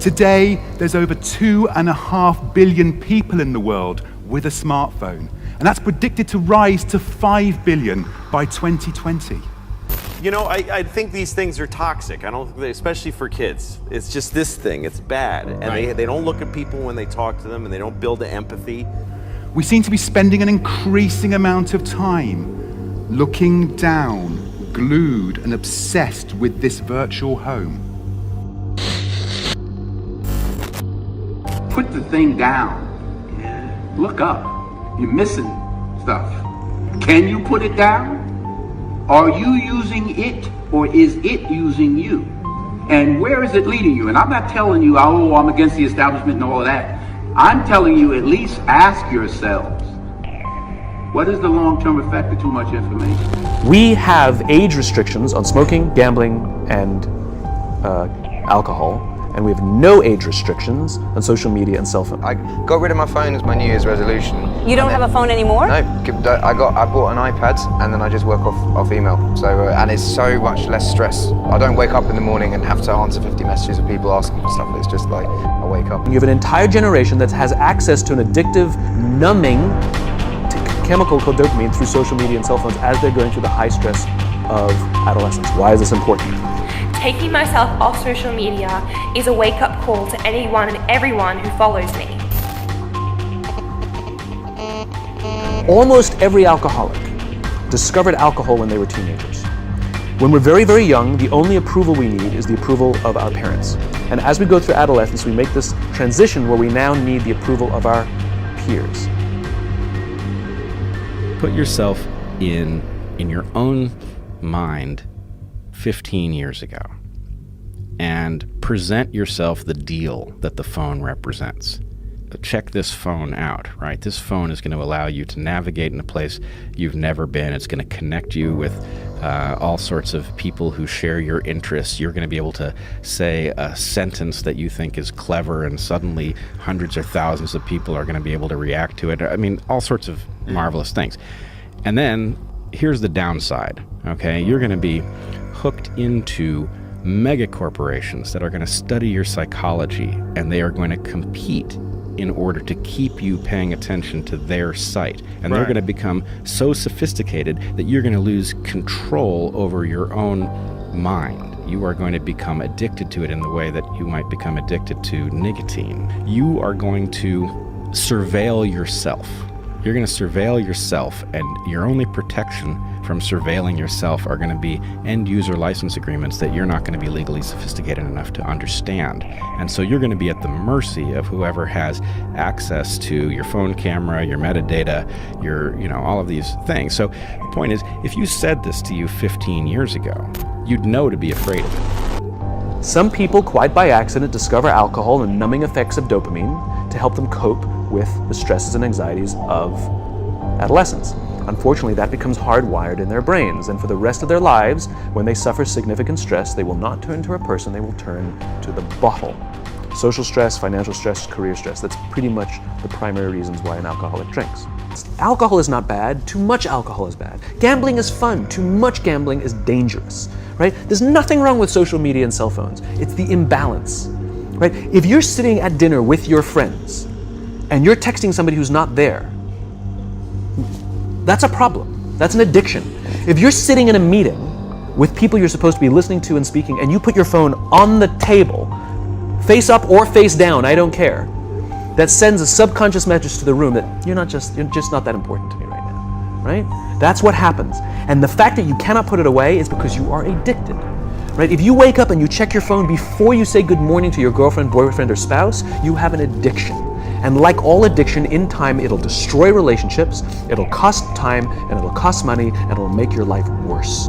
Today, there's over 2.5 billion people in the world with a smartphone, and that's predicted to rise to 5 billion by 2020. You know, I think these things are toxic. I don't, especially for kids. It's just this thing. It's bad, and they don't look at people when they talk to them, and they don't build empathy. We seem to be spending an increasing amount of time looking down, glued and obsessed with this virtual home. Put the thing down. Look up. You're missing stuff. Can you put it down? Are you using it, or is it using you? And where is it leading you? And I'm not telling you, oh, I'm against the establishment and all of that. I'm telling you, at least ask yourselves, what is the long-term effect of too much information? We have age restrictions on smoking, gambling, and alcohol. And we have no age restrictions on social media and cell phone. I got rid of my phone as my New Year's resolution. You don't have a phone anymore? No, I bought an iPad and then I just work off email. So and it's so much less stress. I don't wake up in the morning and have to answer 50 messages of people asking for stuff. It's just like I wake up. You have an entire generation that has access to an addictive, numbing chemical called dopamine through social media and cell phones as they're going through the high stress of adolescence. Why is this important? Taking myself off social media is a wake-up call to anyone and everyone who follows me. Almost every alcoholic discovered alcohol when they were teenagers. When we're very, very young, the only approval we need is the approval of our parents. And as we go through adolescence, we make this transition where we now need the approval of our peers. Put yourself in your own mind 15 years ago and present yourself the deal that the phone represents. Check this phone out, right? This phone is going to allow you to navigate in a place you've never been. It's going to connect you with all sorts of people who share your interests. You're going to be able to say a sentence that you think is clever, and suddenly hundreds or thousands of people are going to be able to react to it. I mean, all sorts of marvelous things. And then here's the downside, okay? You're going to be hooked into mega corporations that are going to study your psychology, and they are going to compete in order to keep you paying attention to their site. And they're going to become so sophisticated that you're going to lose control over your own mind. You are going to become addicted to it in the way that you might become addicted to nicotine. You are going to surveil yourself. You're going to surveil yourself, and your only protection from surveilling yourself are going to be end-user license agreements that you're not going to be legally sophisticated enough to understand. And so you're going to be at the mercy of whoever has access to your phone camera, your metadata, your, all of these things. So the point is, if you said this to you 15 years ago, you'd know to be afraid of it. Some people, quite by accident, discover alcohol and numbing effects of dopamine to help them cope with the stresses and anxieties of adolescence. Unfortunately, that becomes hardwired in their brains, and for the rest of their lives, when they suffer significant stress, they will not turn to a person, they will turn to the bottle. Social stress, financial stress, career stress, that's pretty much the primary reasons why an alcoholic drinks. Alcohol is not bad, too much alcohol is bad. Gambling is fun, too much gambling is dangerous, right? There's nothing wrong with social media and cell phones. It's the imbalance, right? If you're sitting at dinner with your friends and you're texting somebody who's not there, that's a problem. That's an addiction. If you're sitting in a meeting with people you're supposed to be listening to and speaking, and you put your phone on the table, face up or face down, I don't care, that sends a subconscious message to the room that you're just not that important to me right now, right? That's what happens. And the fact that you cannot put it away is because you are addicted, right? If you wake up and you check your phone before you say good morning to your girlfriend, boyfriend, or spouse, you have an addiction. And like all addiction, in time, it'll destroy relationships, it'll cost time, and it'll cost money, and it'll make your life worse.